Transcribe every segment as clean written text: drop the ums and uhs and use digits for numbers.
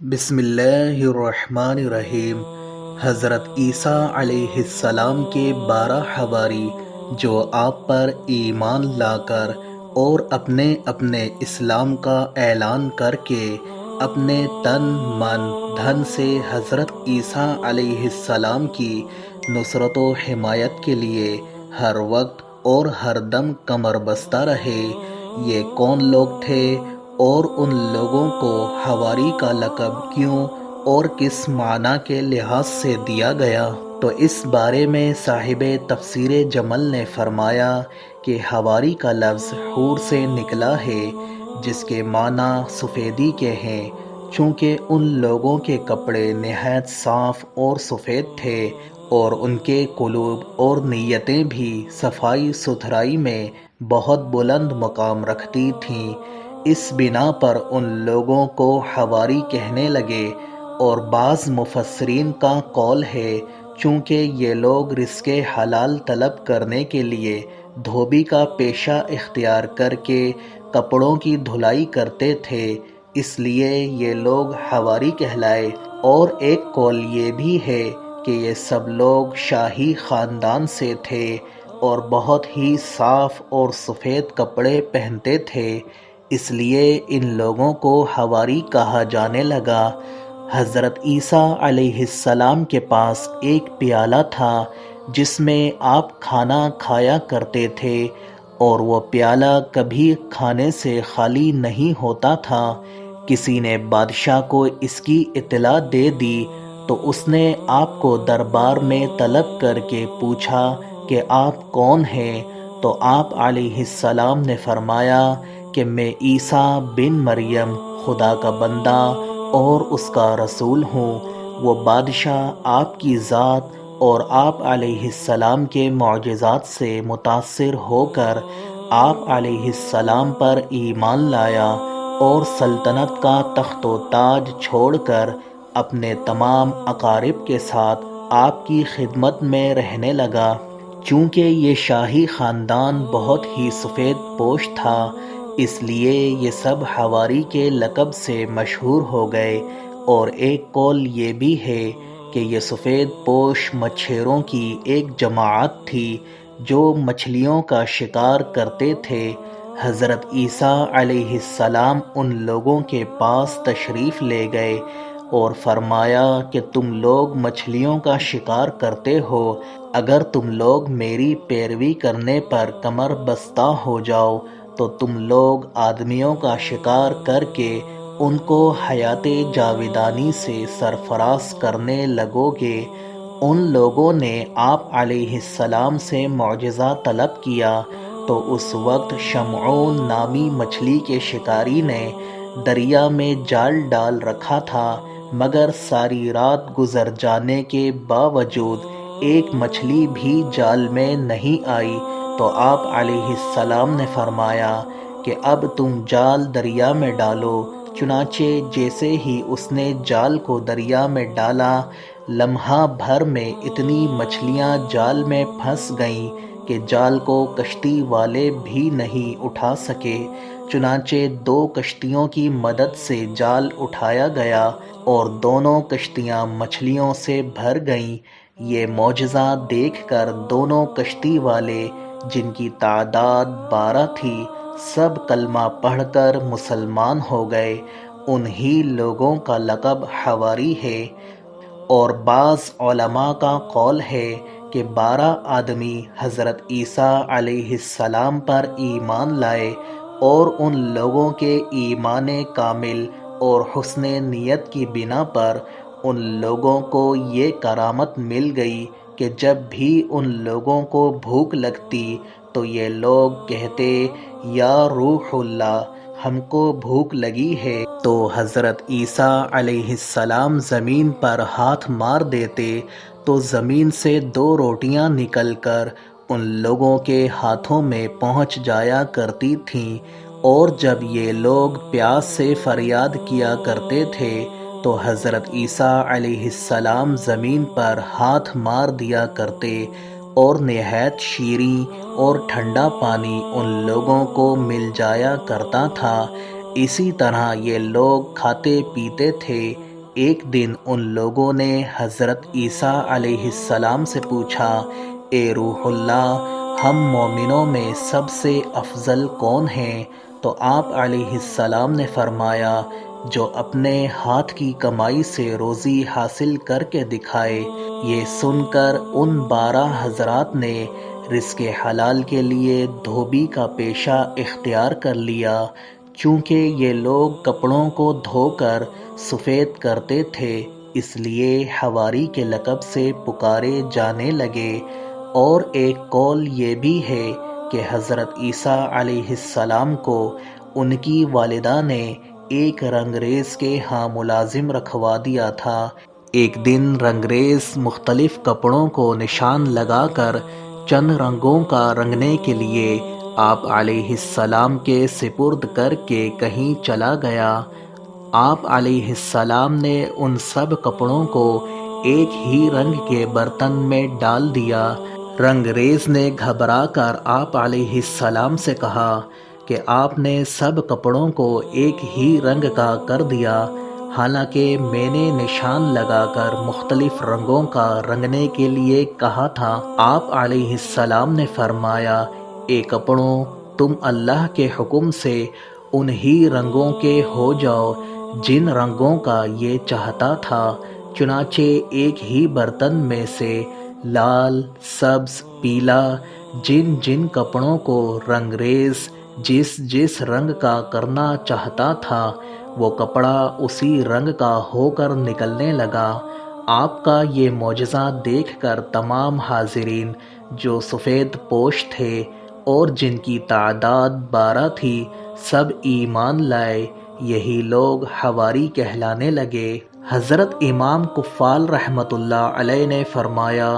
بسم اللہ الرحمن الرحیم۔ حضرت عیسیٰ علیہ السلام کے 12 حواری جو آپ پر ایمان لا کر اور اپنے اپنے اسلام کا اعلان کر کے اپنے تن من دھن سے حضرت عیسیٰ علیہ السلام کی نصرت و حمایت کے لیے ہر وقت اور ہر دم کمر بستہ رہے، یہ کون لوگ تھے اور ان لوگوں کو حواری کا لقب کیوں اور کس معنی کے لحاظ سے دیا گیا؟ تو اس بارے میں صاحب تفسیر جمل نے فرمایا کہ حواری کا لفظ حور سے نکلا ہے، جس کے معنی سفیدی کے ہیں، چونکہ ان لوگوں کے کپڑے نہایت صاف اور سفید تھے اور ان کے قلوب اور نیتیں بھی صفائی ستھرائی میں بہت بلند مقام رکھتی تھیں۔ اس بنا پر ان لوگوں کو حواری کہنے لگے، اور بعض مفسرین کا قول ہے چونکہ یہ لوگ رزق حلال طلب کرنے کے لیے دھوبی کا پیشہ اختیار کر کے کپڑوں کی دھلائی کرتے تھے، اس لیے یہ لوگ حواری کہلائے۔ اور ایک قول یہ بھی ہے کہ یہ سب لوگ شاہی خاندان سے تھے اور بہت ہی صاف اور سفید کپڑے پہنتے تھے، اس لیے ان لوگوں کو حواری کہا جانے لگا۔ حضرت عیسیٰ علیہ السلام کے پاس ایک پیالہ تھا جس میں آپ کھانا کھایا کرتے تھے، اور وہ پیالہ کبھی کھانے سے خالی نہیں ہوتا تھا۔ کسی نے بادشاہ کو اس کی اطلاع دے دی تو اس نے آپ کو دربار میں طلب کر کے پوچھا کہ آپ کون ہیں؟ تو آپ علیہ السلام نے فرمایا کہ میں عیسیٰ بن مریم خدا کا بندہ اور اس کا رسول ہوں۔ وہ بادشاہ آپ کی ذات اور آپ علیہ السلام کے معجزات سے متاثر ہو کر آپ علیہ السلام پر ایمان لایا اور سلطنت کا تخت و تاج چھوڑ کر اپنے تمام اقارب کے ساتھ آپ کی خدمت میں رہنے لگا۔ چونکہ یہ شاہی خاندان بہت ہی سفید پوش تھا، اس لیے یہ سب حواری کے لقب سے مشہور ہو گئے۔ اور ایک قول یہ بھی ہے کہ یہ سفید پوش مچھیروں کی ایک جماعت تھی جو مچھلیوں کا شکار کرتے تھے۔ حضرت عیسیٰ علیہ السلام ان لوگوں کے پاس تشریف لے گئے اور فرمایا کہ تم لوگ مچھلیوں کا شکار کرتے ہو، اگر تم لوگ میری پیروی کرنے پر کمر بستہ ہو جاؤ تو تم لوگ آدمیوں کا شکار کر کے ان کو حیات جاویدانی سے سرفراز کرنے لگو گے۔ ان لوگوں نے آپ علیہ السلام سے معجزہ طلب کیا تو اس وقت شمعون نامی مچھلی کے شکاری نے دریا میں جال ڈال رکھا تھا، مگر ساری رات گزر جانے کے باوجود ایک مچھلی بھی جال میں نہیں آئی۔ تو آپ علیہ السلام نے فرمایا کہ اب تم جال دریا میں ڈالو۔ چنانچہ جیسے ہی اس نے جال کو دریا میں ڈالا، لمحہ بھر میں اتنی مچھلیاں جال میں پھنس گئیں کہ جال کو کشتی والے بھی نہیں اٹھا سکے۔ چنانچہ 2 کشتیوں کی مدد سے جال اٹھایا گیا اور دونوں کشتیاں مچھلیوں سے بھر گئیں۔ یہ معجزہ دیکھ کر دونوں کشتی والے، جن کی تعداد 12 تھی، سب کلمہ پڑھ کر مسلمان ہو گئے۔ انہی لوگوں کا لقب حواری ہے۔ اور بعض علماء کا قول ہے کہ 12 آدمی حضرت عیسیٰ علیہ السلام پر ایمان لائے، اور ان لوگوں کے ایمان کامل اور حسن نیت کی بنا پر ان لوگوں کو یہ کرامت مل گئی کہ جب بھی ان لوگوں کو بھوک لگتی تو یہ لوگ کہتے، یا روح اللہ، ہم کو بھوک لگی ہے، تو حضرت عیسیٰ علیہ السلام زمین پر ہاتھ مار دیتے تو زمین سے 2 روٹیاں نکل کر ان لوگوں کے ہاتھوں میں پہنچ جایا کرتی تھیں۔ اور جب یہ لوگ پیاس سے فریاد کیا کرتے تھے تو حضرت عیسیٰ علیہ السلام زمین پر ہاتھ مار دیا کرتے اور نہایت شیریں اور ٹھنڈا پانی ان لوگوں کو مل جایا کرتا تھا۔ اسی طرح یہ لوگ کھاتے پیتے تھے، ایک دن ان لوگوں نے حضرت عیسیٰ علیہ السلام سے پوچھا، اے روح اللہ، ہم مومنوں میں سب سے افضل کون ہیں؟ تو آپ علیہ السلام نے فرمایا، جو اپنے ہاتھ کی کمائی سے روزی حاصل کر کے دکھائے۔ یہ سن کر ان 12 حضرات نے رزق حلال کے لیے دھوبی کا پیشہ اختیار کر لیا، چونکہ یہ لوگ کپڑوں کو دھو کر سفید کرتے تھے، اس لیے حواری کے لقب سے پکارے جانے لگے۔ اور ایک قول یہ بھی ہے کہ حضرت عیسیٰ علیہ السلام کو ان کی والدہ نے ایک رنگریز کے ہاں ملازم رکھوا دیا تھا۔ ایک دن رنگریز مختلف کپڑوں کو نشان لگا کر چند رنگوں کا رنگنے کے لیے آپ علیہ السلام کے سپرد کر کے کہیں چلا گیا۔ آپ علیہ السلام نے ان سب کپڑوں کو ایک ہی رنگ کے برتن میں ڈال دیا۔ رنگریز نے گھبرا کر آپ علیہ السلام سے کہا کہ آپ نے سب کپڑوں کو ایک ہی رنگ کا کر دیا، حالانکہ میں نے نشان لگا کر مختلف رنگوں کا رنگنے کے لیے کہا تھا۔ آپ علیہ السلام نے فرمایا، اے کپڑوں، تم اللہ کے حکم سے انہی رنگوں کے ہو جاؤ جن رنگوں کا یہ چاہتا تھا۔ چنانچہ ایک ہی برتن میں سے لال، سبز، پیلا، جن جن کپڑوں کو رنگریز جس جس رنگ کا کرنا چاہتا تھا، وہ کپڑا اسی رنگ کا ہو کر نکلنے لگا۔ آپ کا یہ معجزہ دیکھ کر تمام حاضرین جو سفید پوش تھے اور جن کی تعداد 12 تھی، سب ایمان لائے۔ یہی لوگ حواری کہلانے لگے۔ حضرت امام قفال رحمۃ اللہ علیہ نے فرمایا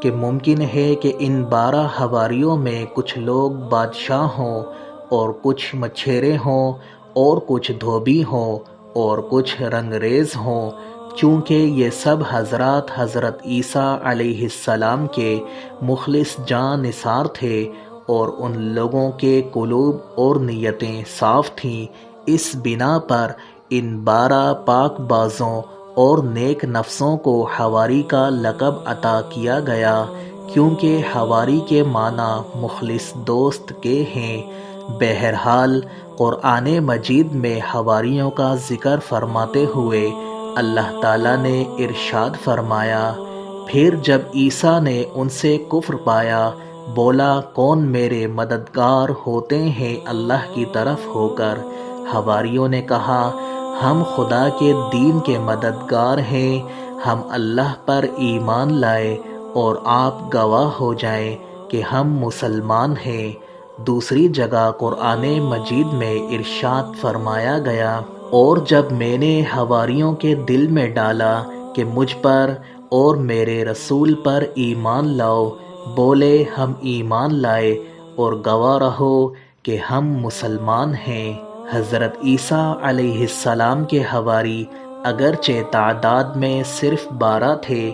کہ ممکن ہے کہ ان 12 حواریوں میں کچھ لوگ بادشاہ ہوں، اور کچھ مچھیرے ہوں، اور کچھ دھوبی ہوں، اور کچھ رنگریز ہوں، چونکہ یہ سب حضرات حضرت عیسیٰ علیہ السلام کے مخلص جاں نثار تھے، اور ان لوگوں کے قلوب اور نیتیں صاف تھیں۔ اس بنا پر ان 12 پاک بازوں اور نیک نفسوں کو حواری کا لقب عطا کیا گیا، کیونکہ حواری کے معنی مخلص دوست کے ہیں۔ بہرحال قرآن مجید میں حواریوں کا ذکر فرماتے ہوئے اللہ تعالیٰ نے ارشاد فرمایا، پھر جب عیسیٰ نے ان سے کفر پایا، بولا، کون میرے مددگار ہوتے ہیں اللہ کی طرف ہو کر؟ حواریوں نے کہا، ہم خدا کے دین کے مددگار ہیں، ہم اللہ پر ایمان لائے اور آپ گواہ ہو جائیں کہ ہم مسلمان ہیں۔ دوسری جگہ قرآن مجید میں ارشاد فرمایا گیا، اور جب میں نے حواریوں کے دل میں ڈالا کہ مجھ پر اور میرے رسول پر ایمان لاؤ، بولے، ہم ایمان لائے اور گواہ رہو کہ ہم مسلمان ہیں۔ حضرت عیسیٰ علیہ السلام کے حواری اگرچہ تعداد میں صرف 12 تھے،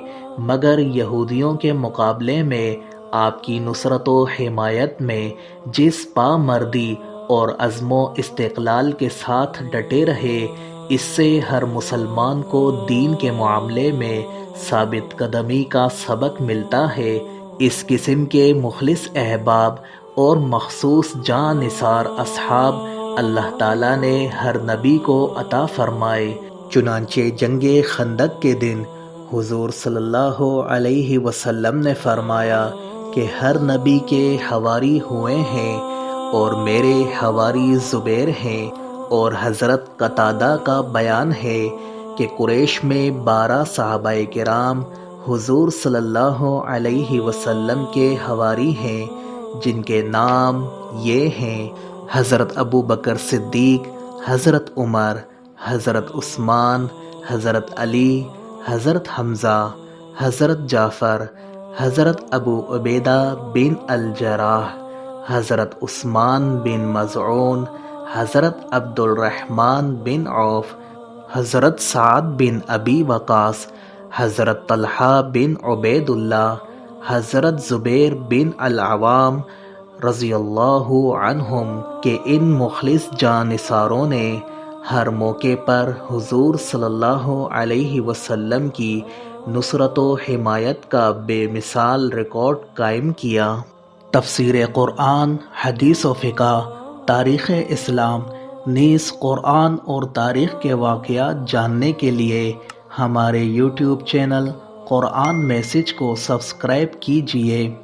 مگر یہودیوں کے مقابلے میں آپ کی نصرت و حمایت میں جس پامردی اور عزم و استقلال کے ساتھ ڈٹے رہے، اس سے ہر مسلمان کو دین کے معاملے میں ثابت قدمی کا سبق ملتا ہے۔ اس قسم کے مخلص احباب اور مخصوص جاں نثار اصحاب اللہ تعالیٰ نے ہر نبی کو عطا فرمائے۔ چنانچہ جنگ خندق کے دن حضور صلی اللہ علیہ وسلم نے فرمایا کہ ہر نبی کے حواری ہوئے ہیں، اور میرے حواری زبیر ہیں۔ اور حضرت قتادہ کا بیان ہے کہ قریش میں 12 صحابہ کرام حضور صلی اللہ علیہ وسلم کے حواری ہیں، جن کے نام یہ ہیں: حضرت ابو بکر صدیق، حضرت عمر، حضرت عثمان، حضرت علی، حضرت حمزہ، حضرت جعفر، حضرت ابو عبیدہ بن الجراح، حضرت عثمان بن مظعون، حضرت عبد الرحمن بن عوف، حضرت سعد بن ابی وقاص، حضرت طلحہ بن عبید اللہ، حضرت زبیر بن العوام رضی اللہ عنہم کہ ان مخلص جاں نثاروں نے ہر موقع پر حضور صلی اللہ علیہ وسلم کی نصرت و حمایت کا بے مثال ریکارڈ قائم کیا۔ تفسیر قرآن، حدیث و فقہ، تاریخ اسلام نیز قرآن اور تاریخ کے واقعات جاننے کے لیے ہمارے یوٹیوب چینل قرآن میسج کو سبسکرائب کیجیے۔